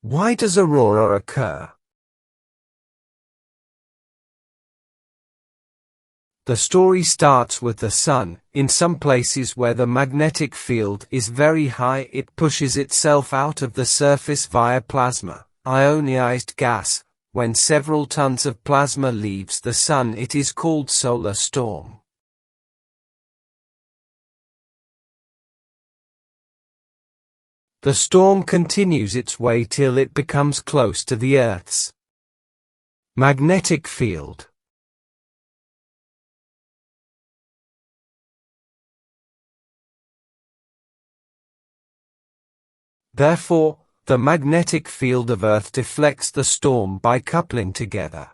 Why does aurora occur? The story starts with the sun. In some places where the magnetic field is very high, it pushes itself out of the surface via plasma, ionized gas. When several tons of plasma leaves the sun, it is called solar storm. The storm continues its way till it becomes close to the Earth's magnetic field. Therefore, the magnetic field of Earth deflects the storm by coupling together.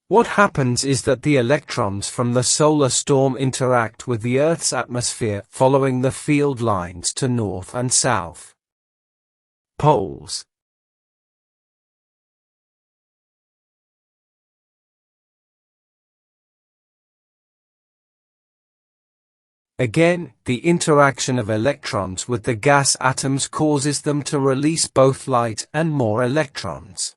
What happens is that the electrons from the solar storm interact with the Earth's atmosphere, following the field lines to north and south poles. Again, the interaction of electrons with the gas atoms causes them to release both light and more electrons.